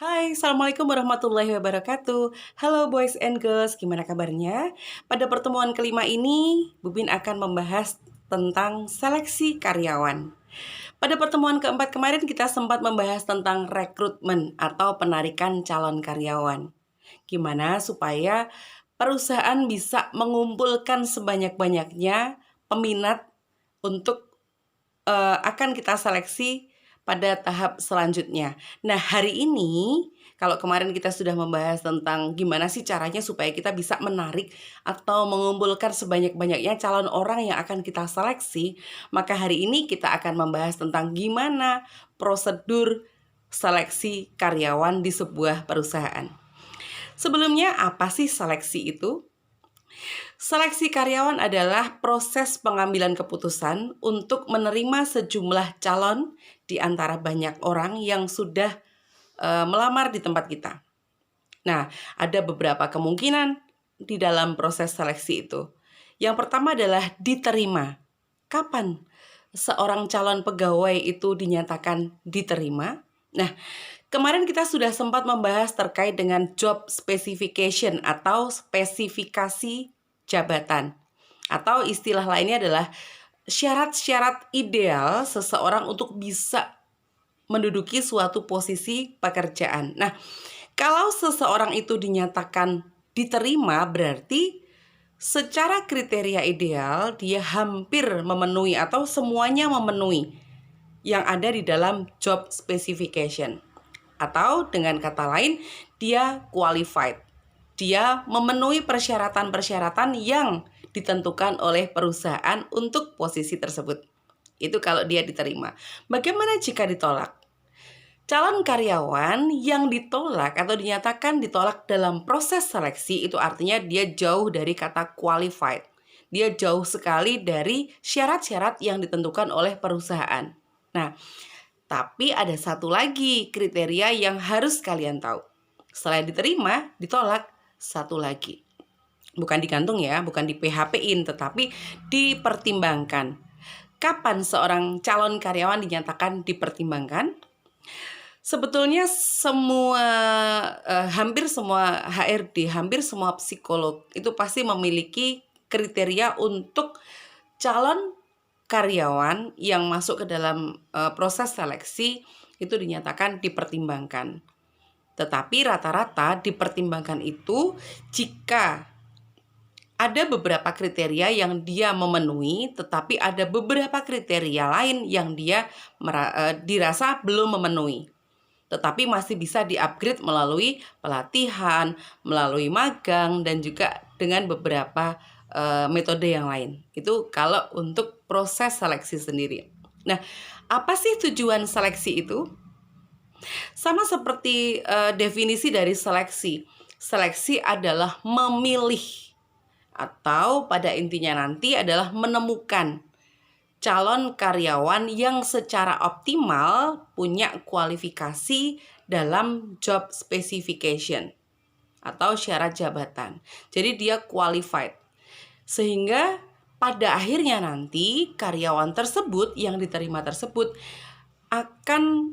Hai, Assalamualaikum warahmatullahi wabarakatuh. Halo boys and girls, gimana kabarnya? Pada pertemuan kelima ini, Bubin akan membahas tentang seleksi karyawan. Pada pertemuan keempat kemarin kita sempat membahas tentang rekrutmen atau penarikan calon karyawan. Gimana supaya perusahaan bisa mengumpulkan sebanyak-banyaknya peminat untuk akan kita seleksi pada tahap selanjutnya. Nah, hari ini kalau kemarin kita sudah membahas tentang gimana sih caranya supaya kita bisa menarik atau mengumpulkan sebanyak-banyaknya calon orang yang akan kita seleksi, maka hari ini kita akan membahas tentang gimana prosedur seleksi karyawan di sebuah perusahaan. Sebelumnya, apa sih seleksi itu? Seleksi karyawan adalah proses pengambilan keputusan untuk menerima sejumlah calon di antara banyak orang yang sudah melamar di tempat kita. Nah, ada beberapa kemungkinan di dalam proses seleksi itu. Yang pertama adalah diterima. Kapan seorang calon pegawai itu dinyatakan diterima? Nah, kemarin kita sudah sempat membahas terkait dengan job specification atau spesifikasi jabatan. Atau istilah lainnya adalah syarat-syarat ideal seseorang untuk bisa menduduki suatu posisi pekerjaan. Nah, kalau seseorang itu dinyatakan diterima, berarti secara kriteria ideal dia hampir memenuhi atau semuanya memenuhi yang ada di dalam job specification. Atau dengan kata lain, dia qualified. Dia memenuhi persyaratan-persyaratan yang ditentukan oleh perusahaan untuk posisi tersebut. Itu kalau dia diterima. Bagaimana jika ditolak? Calon karyawan yang ditolak atau dinyatakan ditolak dalam proses seleksi itu artinya dia jauh dari kata qualified. Dia jauh sekali dari syarat-syarat yang ditentukan oleh perusahaan. Nah, tapi ada satu lagi kriteria yang harus kalian tahu. Selain diterima, ditolak, satu lagi. Bukan digantung ya, bukan di PHP-in, tetapi dipertimbangkan. Kapan seorang calon karyawan dinyatakan dipertimbangkan? Sebetulnya hampir semua HRD, hampir semua psikolog itu pasti memiliki kriteria untuk calon karyawan yang masuk ke dalam proses seleksi itu dinyatakan dipertimbangkan. Tetapi rata-rata dipertimbangkan itu jika ada beberapa kriteria yang dia memenuhi, tetapi ada beberapa kriteria lain yang dia dirasa belum memenuhi. Tetapi masih bisa di-upgrade melalui pelatihan, melalui magang, dan juga dengan beberapa metode yang lain. Itu kalau untuk proses seleksi sendiri. Nah, apa sih tujuan seleksi itu? Sama seperti definisi dari seleksi. Seleksi adalah memilih atau pada intinya nanti adalah menemukan calon karyawan yang secara optimal punya kualifikasi dalam job specification atau syarat jabatan. Jadi dia qualified. Sehingga pada akhirnya nanti karyawan tersebut yang diterima tersebut akan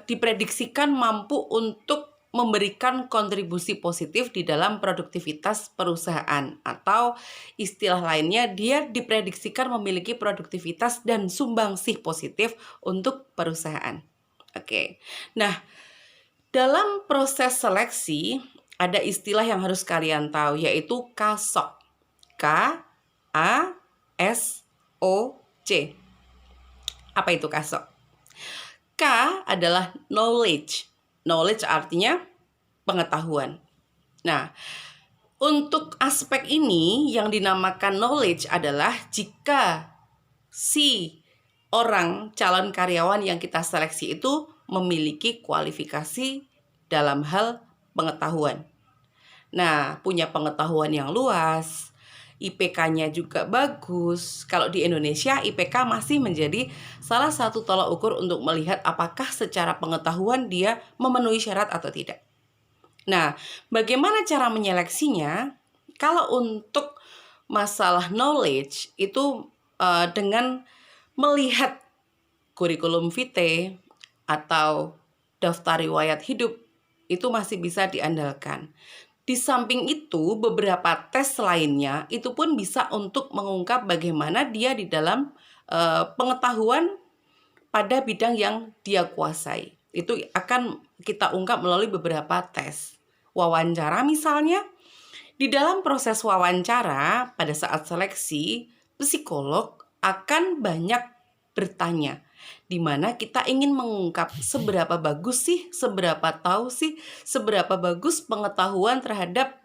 diprediksikan mampu untuk memberikan kontribusi positif di dalam produktivitas perusahaan, atau istilah lainnya dia diprediksikan memiliki produktivitas dan sumbangsih positif untuk perusahaan. Oke. Nah, dalam proses seleksi ada istilah yang harus kalian tahu, yaitu KASOC. KASOC. Apa itu KASOC? K adalah knowledge. Knowledge artinya pengetahuan. Nah, untuk aspek ini yang dinamakan knowledge adalah jika si orang calon karyawan yang kita seleksi itu memiliki kualifikasi dalam hal pengetahuan. Nah, punya pengetahuan yang luas, IPK-nya juga bagus. Kalau di Indonesia, IPK masih menjadi salah satu tolak ukur untuk melihat apakah secara pengetahuan dia memenuhi syarat atau tidak. Nah, bagaimana cara menyeleksinya? Kalau untuk masalah knowledge itu dengan melihat kurikulum vitae atau daftar riwayat hidup Itu masih bisa diandalkan. Di samping itu, beberapa tes lainnya itu pun bisa untuk mengungkap bagaimana dia di dalam pengetahuan pada bidang yang dia kuasai. Itu akan kita ungkap melalui beberapa tes. Wawancara misalnya, di dalam proses wawancara pada saat seleksi, psikolog akan banyak bertanya, di mana kita ingin mengungkap seberapa bagus sih, seberapa tahu sih, seberapa bagus pengetahuan terhadap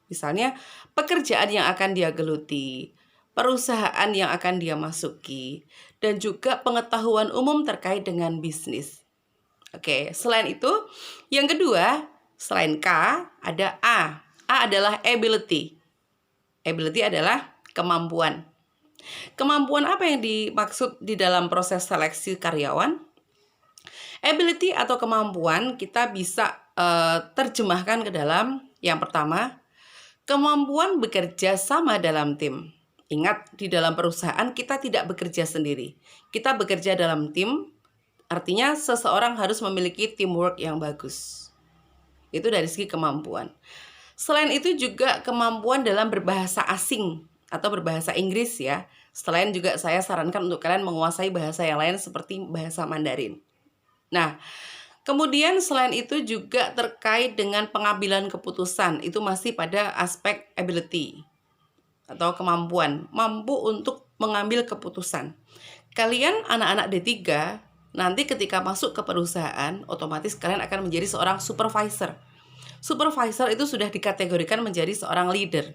misalnya pekerjaan yang akan dia geluti, perusahaan yang akan dia masuki, dan juga pengetahuan umum terkait dengan bisnis. Oke, selain itu, yang kedua, selain K, ada A. A adalah ability. Ability adalah kemampuan. Kemampuan apa yang dimaksud di dalam proses seleksi karyawan? Ability atau kemampuan kita bisa terjemahkan ke dalam yang pertama, kemampuan bekerja sama dalam tim. Ingat, di dalam perusahaan kita tidak bekerja sendiri. Kita bekerja dalam tim, artinya seseorang harus memiliki teamwork yang bagus. Itu dari segi kemampuan. Selain itu juga kemampuan dalam berbahasa asing atau berbahasa Inggris ya. Selain juga saya sarankan untuk kalian menguasai bahasa yang lain seperti bahasa Mandarin. Nah, kemudian selain itu juga terkait dengan pengambilan keputusan. Itu masih pada aspek ability atau kemampuan, mampu untuk mengambil keputusan. Kalian anak-anak D3 nanti ketika masuk ke perusahaan, otomatis kalian akan menjadi seorang supervisor. Supervisor itu sudah dikategorikan menjadi seorang leader.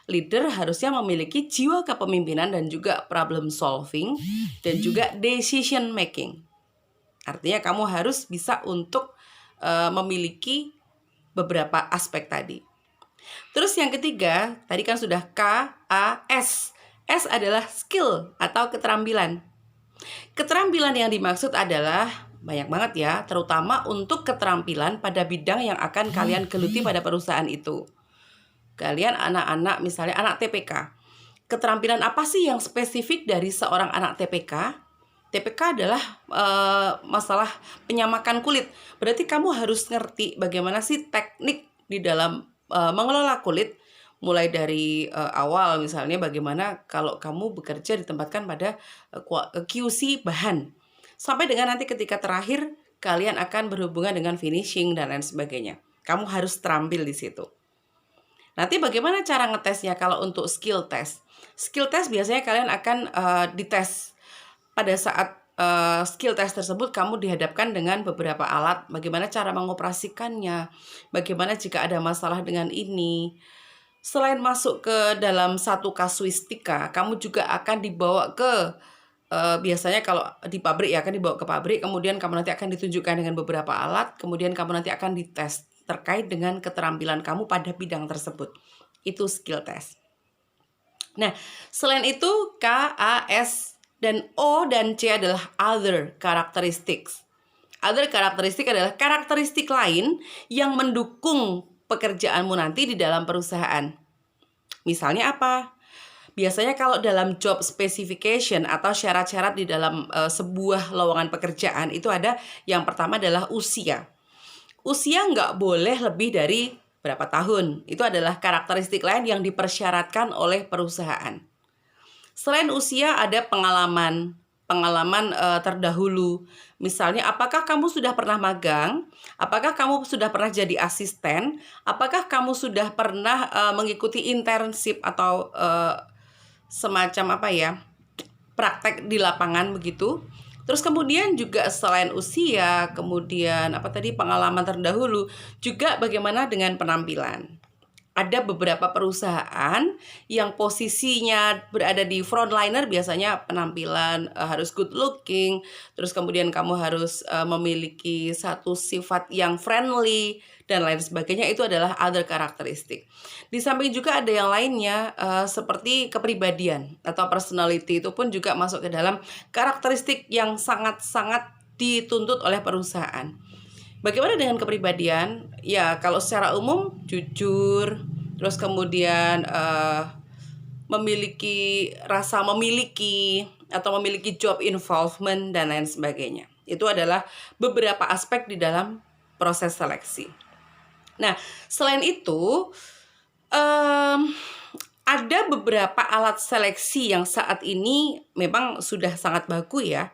Leader harusnya memiliki jiwa kepemimpinan dan juga problem solving dan juga decision making. Artinya kamu harus bisa untuk memiliki beberapa aspek tadi. Terus yang ketiga, tadi kan sudah K, A, S. S adalah skill atau keterampilan. Keterampilan yang dimaksud adalah banyak banget ya, terutama untuk keterampilan pada bidang yang akan kalian geluti pada perusahaan itu. Kalian anak-anak, misalnya anak TPK. Keterampilan apa sih yang spesifik dari seorang anak TPK? TPK adalah masalah penyamakan kulit. Berarti kamu harus ngerti bagaimana sih teknik di dalam mengelola kulit. Mulai dari awal misalnya bagaimana kalau kamu bekerja ditempatkan pada QC bahan. Sampai dengan nanti ketika terakhir kalian akan berhubungan dengan finishing dan lain sebagainya. Kamu harus terampil di situ. Nanti bagaimana cara ngetesnya kalau untuk skill test? Skill test biasanya kalian akan dites pada saat skill test tersebut kamu dihadapkan dengan beberapa alat. Bagaimana cara mengoperasikannya? Bagaimana jika ada masalah dengan ini? Selain masuk ke dalam satu kasuistika, kamu juga akan dibawa ke biasanya kalau di pabrik ya akan dibawa ke pabrik, kemudian kamu nanti akan ditunjukkan dengan beberapa alat, kemudian kamu nanti akan dites terkait dengan keterampilan kamu pada bidang tersebut. Itu skill test. Nah, selain itu K, A, S, dan O dan C adalah other characteristics. Other characteristic adalah karakteristik lain yang mendukung pekerjaanmu nanti di dalam perusahaan. Misalnya apa? Biasanya kalau dalam job specification atau syarat-syarat di dalam sebuah lowongan pekerjaan itu ada yang pertama adalah usia. Usia nggak boleh lebih dari berapa tahun. Itu adalah karakteristik lain yang dipersyaratkan oleh perusahaan. Selain usia ada pengalaman terdahulu. Misalnya, apakah kamu sudah pernah magang? Apakah kamu sudah pernah jadi asisten? Apakah kamu sudah pernah mengikuti internship atau semacam praktek di lapangan begitu? Terus kemudian juga selain usia, kemudian pengalaman terdahulu, juga bagaimana dengan penampilan. Ada beberapa perusahaan yang posisinya berada di frontliner, biasanya penampilan harus good looking, terus kemudian kamu harus memiliki satu sifat yang friendly dan lain sebagainya. Itu adalah other characteristic. Di samping juga ada yang lainnya seperti kepribadian atau personality, itu pun juga masuk ke dalam karakteristik yang sangat-sangat dituntut oleh perusahaan. Bagaimana dengan kepribadian? Ya, kalau secara umum jujur, terus kemudian memiliki rasa memiliki atau memiliki job involvement dan lain sebagainya. Itu adalah beberapa aspek di dalam proses seleksi. Nah, selain itu ada beberapa alat seleksi yang saat ini memang sudah sangat bagus ya.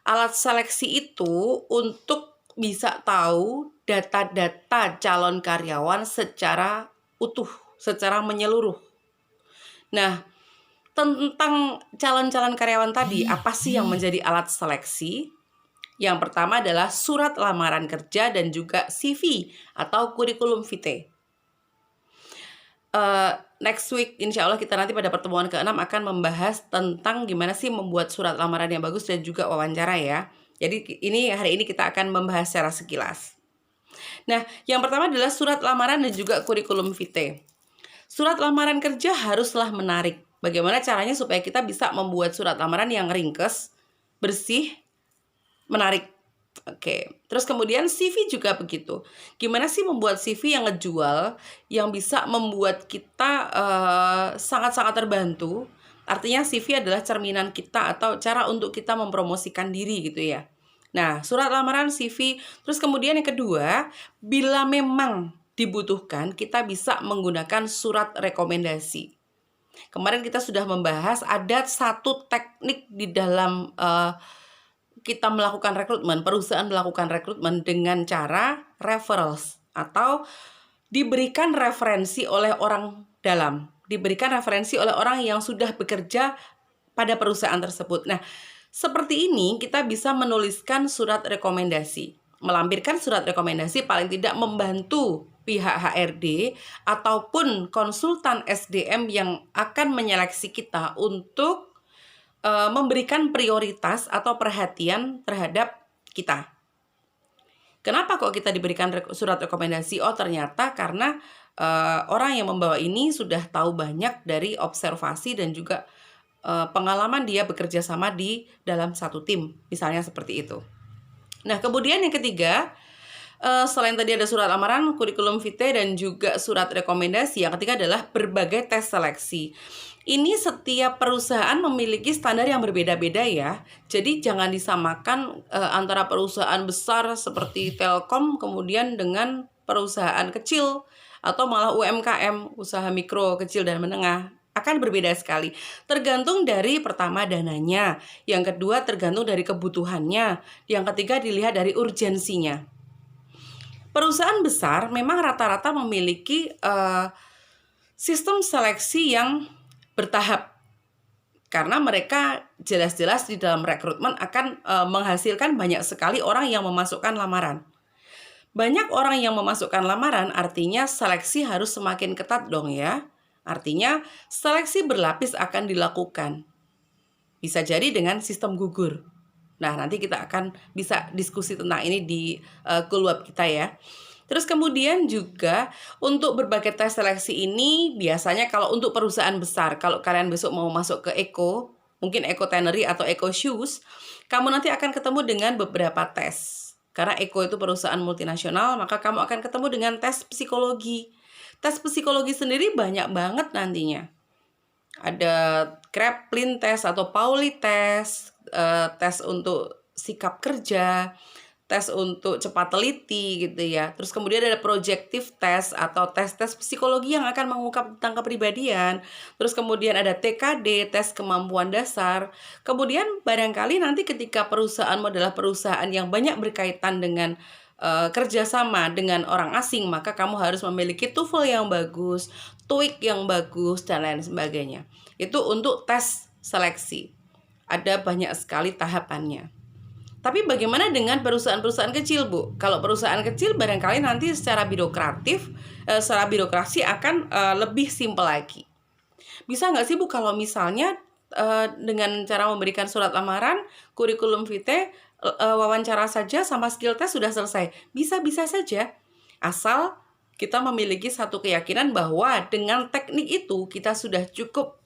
Alat seleksi itu untuk bisa tahu data-data calon karyawan secara utuh, secara menyeluruh. Nah, tentang calon-calon karyawan tadi, apa sih yang menjadi alat seleksi? Yang pertama adalah surat lamaran kerja dan juga CV atau kurikulum vitae. Next week insya Allah kita nanti pada pertemuan ke-6 akan membahas tentang gimana sih membuat surat lamaran yang bagus dan juga wawancara ya. Jadi hari ini kita akan membahas secara sekilas. Nah, yang pertama adalah surat lamaran dan juga kurikulum vitae. Surat lamaran kerja haruslah menarik. Bagaimana caranya supaya kita bisa membuat surat lamaran yang ringkes, bersih, menarik. Oke, terus kemudian CV juga begitu. Gimana sih membuat CV yang ngejual, yang bisa membuat kita sangat-sangat terbantu. Artinya CV adalah cerminan kita atau cara untuk kita mempromosikan diri gitu ya. Nah, surat lamaran, CV, terus kemudian yang kedua, bila memang dibutuhkan, kita bisa menggunakan surat rekomendasi. Kemarin kita sudah membahas ada satu teknik di dalam kita melakukan rekrutmen, perusahaan melakukan rekrutmen dengan cara referrals atau diberikan referensi oleh orang dalam, diberikan referensi oleh orang yang sudah bekerja pada perusahaan tersebut. Nah, seperti ini kita bisa menuliskan surat rekomendasi, melampirkan surat rekomendasi paling tidak membantu pihak HRD ataupun konsultan SDM yang akan menyeleksi kita untuk memberikan prioritas atau perhatian terhadap kita. Kenapa kok kita diberikan surat rekomendasi? Oh, ternyata karena orang yang membawa ini sudah tahu banyak dari observasi dan juga pengalaman dia bekerja sama di dalam satu tim, misalnya seperti itu. Nah, kemudian yang ketiga, selain tadi ada surat lamaran, kurikulum vitae dan juga surat rekomendasi, yang ketiga adalah berbagai tes seleksi. Ini setiap perusahaan memiliki standar yang berbeda-beda ya. Jadi jangan disamakan antara perusahaan besar seperti Telkom kemudian dengan perusahaan kecil atau malah UMKM, usaha mikro, kecil dan menengah. Akan berbeda sekali. Tergantung dari pertama dananya, yang kedua tergantung dari kebutuhannya, yang ketiga dilihat dari urgensinya. Perusahaan besar memang rata-rata memiliki sistem seleksi yang bertahap, karena mereka jelas-jelas di dalam rekrutmen akan menghasilkan banyak sekali orang yang memasukkan lamaran. Banyak orang yang memasukkan lamaran artinya seleksi harus semakin ketat dong ya. Artinya seleksi berlapis akan dilakukan. Bisa jadi dengan sistem gugur. Nah, nanti kita akan bisa diskusi tentang ini di keluarga kita ya. Terus kemudian juga untuk berbagai tes seleksi ini biasanya kalau untuk perusahaan besar, kalau kalian besok mau masuk ke Eko, mungkin Eko Tannery atau Eko Shoes, kamu nanti akan ketemu dengan beberapa tes. Karena Eko itu perusahaan multinasional, maka kamu akan ketemu dengan tes psikologi. Tes psikologi sendiri banyak banget nantinya. Ada Kraepelin test atau Pauli test, tes untuk sikap kerja, tes untuk cepat teliti gitu ya. Terus kemudian ada projective test atau tes-tes psikologi yang akan mengungkap tentang kepribadian. Terus kemudian ada TKD, tes kemampuan dasar. Kemudian barangkali nanti ketika perusahaan adalah perusahaan yang banyak berkaitan dengan kerjasama dengan orang asing, maka kamu harus memiliki TOEFL yang bagus, TOEIC yang bagus, dan lain sebagainya. Itu untuk tes seleksi. Ada banyak sekali tahapannya. Tapi bagaimana dengan perusahaan-perusahaan kecil, Bu? Kalau perusahaan kecil barangkali nanti secara birokrasi akan lebih simpel lagi. Bisa nggak sih, Bu, kalau misalnya dengan cara memberikan surat lamaran, kurikulum vitae, wawancara saja sama skill test sudah selesai? Bisa-bisa saja. Asal kita memiliki satu keyakinan bahwa dengan teknik itu kita sudah cukup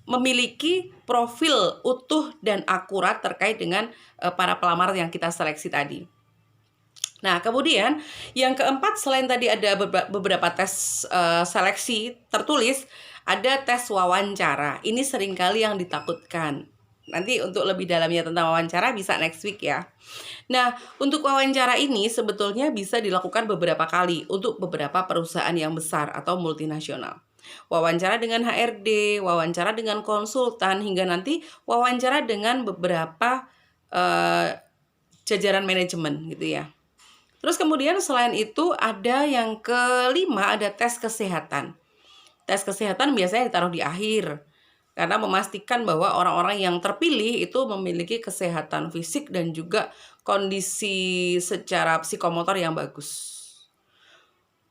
memiliki profil utuh dan akurat terkait dengan para pelamar yang kita seleksi tadi. Nah, kemudian yang keempat, selain tadi ada beberapa tes seleksi tertulis, ada tes wawancara. Ini seringkali yang ditakutkan. Nanti untuk lebih dalamnya tentang wawancara bisa next week ya. Nah, untuk wawancara ini sebetulnya bisa dilakukan beberapa kali untuk beberapa perusahaan yang besar atau multinasional. Wawancara dengan HRD, wawancara dengan konsultan, hingga nanti wawancara dengan beberapa jajaran manajemen gitu ya. Terus kemudian selain itu ada yang kelima, ada tes kesehatan. Tes kesehatan biasanya ditaruh di akhir karena memastikan bahwa orang-orang yang terpilih itu memiliki kesehatan fisik dan juga kondisi secara psikomotor yang bagus.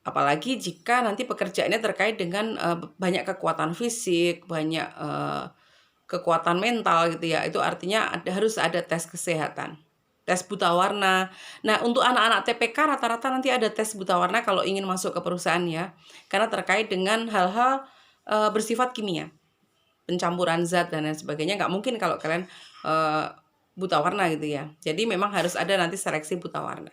Apalagi jika nanti pekerjaannya terkait dengan banyak kekuatan fisik, banyak kekuatan mental gitu ya. Itu artinya harus ada tes kesehatan. Tes buta warna. Nah, untuk anak-anak TPK rata-rata nanti ada tes buta warna kalau ingin masuk ke perusahaan ya. Karena terkait dengan hal-hal bersifat kimia, pencampuran zat dan lain sebagainya. Nggak mungkin kalau kalian buta warna gitu ya. Jadi memang harus ada nanti seleksi buta warna.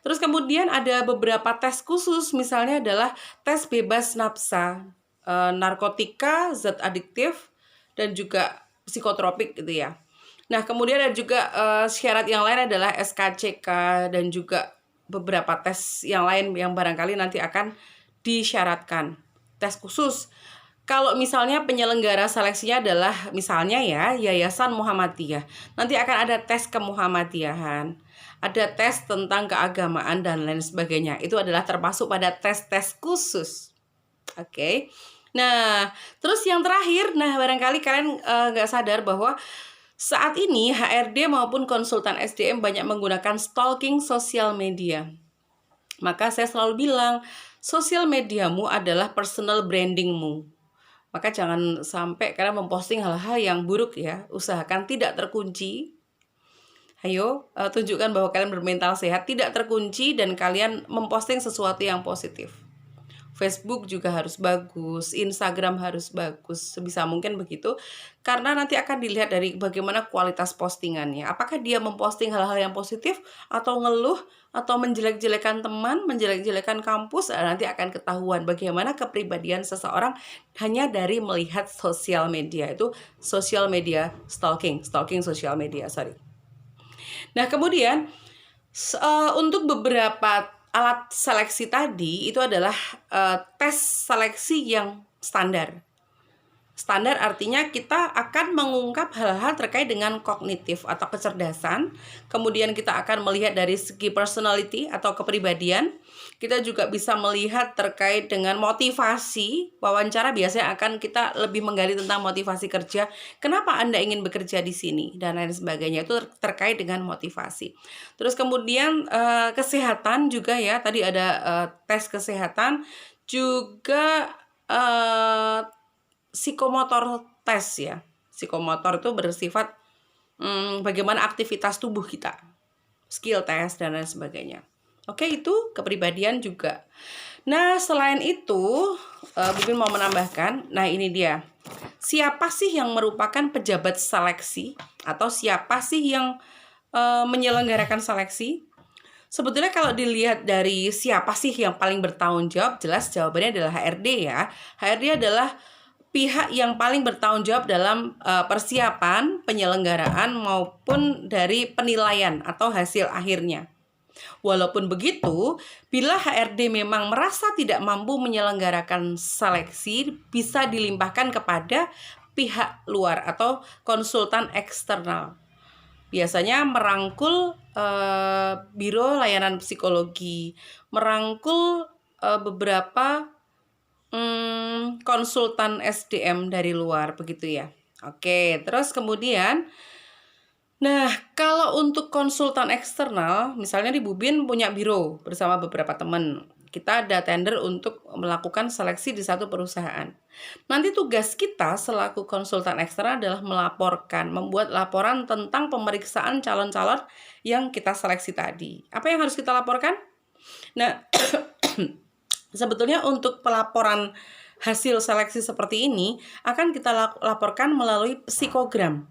Terus kemudian ada beberapa tes khusus, misalnya adalah tes bebas nafsa, narkotika, zat adiktif, dan juga psikotropik gitu ya. Nah, kemudian ada juga syarat yang lain adalah SKCK dan juga beberapa tes yang lain yang barangkali nanti akan disyaratkan. Tes khusus. Kalau misalnya penyelenggara seleksinya adalah misalnya ya Yayasan Muhammadiyah, nanti akan ada tes kemuhammadiyahan, ada tes tentang keagamaan dan lain sebagainya. Itu adalah termasuk pada tes-tes khusus. Oke. Nah, terus yang terakhir, barangkali kalian nggak sadar bahwa saat ini HRD maupun konsultan SDM banyak menggunakan stalking sosial media. Maka saya selalu bilang, sosial mediamu adalah personal brandingmu. Maka jangan sampai kalian memposting hal-hal yang buruk ya. Usahakan tidak terkunci. Ayo, tunjukkan bahwa kalian bermental sehat, tidak terkunci, dan kalian memposting sesuatu yang positif. Facebook juga harus bagus, Instagram harus bagus, sebisa mungkin begitu. Karena nanti akan dilihat dari bagaimana kualitas postingannya. Apakah dia memposting hal-hal yang positif, atau ngeluh, atau menjelek-jelekan teman, menjelek-jelekan kampus. Nanti akan ketahuan bagaimana kepribadian seseorang hanya dari melihat sosial media. Itu sosial media stalking sosial media, sorry. Nah, kemudian untuk beberapa alat seleksi tadi itu adalah tes seleksi yang standar. Standar artinya kita akan mengungkap hal-hal terkait dengan kognitif atau kecerdasan. Kemudian kita akan melihat dari segi personality atau kepribadian. Kita juga bisa melihat terkait dengan motivasi. Wawancara biasanya akan kita lebih menggali tentang motivasi kerja. Kenapa Anda ingin bekerja di sini? Dan lain sebagainya. Itu terkait dengan motivasi. Terus kemudian kesehatan juga ya. Tadi ada tes kesehatan. Juga psikomotor tes ya. Psikomotor itu bersifat bagaimana aktivitas tubuh kita. Skill test dan lain sebagainya. Oke, itu kepribadian juga. Nah, selain itu, Bubin mau menambahkan, nah ini dia. Siapa sih yang merupakan pejabat seleksi? Atau siapa sih yang menyelenggarakan seleksi? Sebetulnya kalau dilihat dari siapa sih yang paling bertanggung jawab, jelas jawabannya adalah HRD ya. HRD adalah pihak yang paling bertanggung jawab dalam persiapan, penyelenggaraan, maupun dari penilaian atau hasil akhirnya. Walaupun begitu, bila HRD memang merasa tidak mampu menyelenggarakan seleksi, bisa dilimpahkan kepada pihak luar atau konsultan eksternal. Biasanya merangkul Biro Layanan Psikologi, merangkul beberapa konsultan SDM dari luar, begitu ya. Oke, terus kemudian nah, kalau untuk konsultan eksternal, misalnya di Bubin punya biro bersama beberapa teman. Kita ada tender untuk melakukan seleksi di satu perusahaan. Nanti tugas kita selaku konsultan eksternal adalah melaporkan, membuat laporan tentang pemeriksaan calon-calon yang kita seleksi tadi. Apa yang harus kita laporkan? Nah, sebetulnya untuk pelaporan hasil seleksi seperti ini akan kita laporkan melalui psikogram.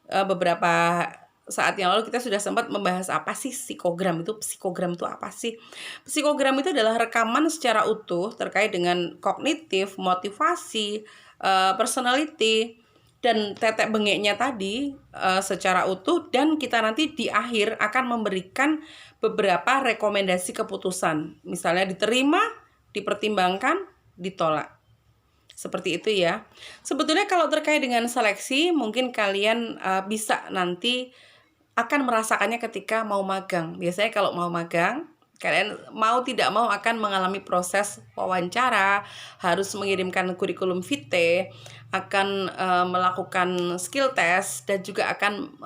Beberapa saat yang lalu kita sudah sempat membahas apa sih psikogram itu. Psikogram itu apa sih? Psikogram itu adalah rekaman secara utuh terkait dengan kognitif, motivasi, personality, dan tetek bengeknya tadi secara utuh, dan kita nanti di akhir akan memberikan beberapa rekomendasi keputusan. Misalnya diterima, dipertimbangkan, ditolak. Seperti itu ya. Sebetulnya kalau terkait dengan seleksi, mungkin kalian bisa nanti akan merasakannya ketika mau magang. Biasanya kalau mau magang, kalian mau tidak mau akan mengalami proses wawancara, harus mengirimkan kurikulum vitae, akan melakukan skill test, dan juga akan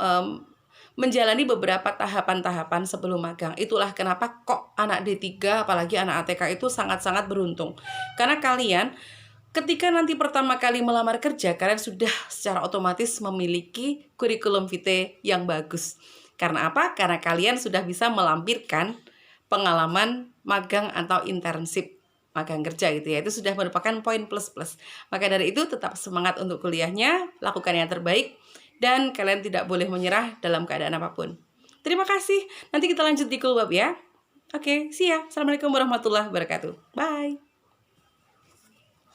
menjalani beberapa tahapan-tahapan sebelum magang. Itulah kenapa kok anak D3 apalagi anak ATK itu sangat-sangat beruntung. Karena kalian ketika nanti pertama kali melamar kerja, kalian sudah secara otomatis memiliki kurikulum vitae yang bagus. Karena apa? Karena kalian sudah bisa melampirkan pengalaman magang atau internship magang kerja gitu ya. Itu sudah merupakan poin plus-plus. Maka dari itu tetap semangat untuk kuliahnya, lakukan yang terbaik, dan kalian tidak boleh menyerah dalam keadaan apapun. Terima kasih. Nanti kita lanjut di Kulwab ya. Oke, see ya. Assalamualaikum warahmatullahi wabarakatuh. Bye.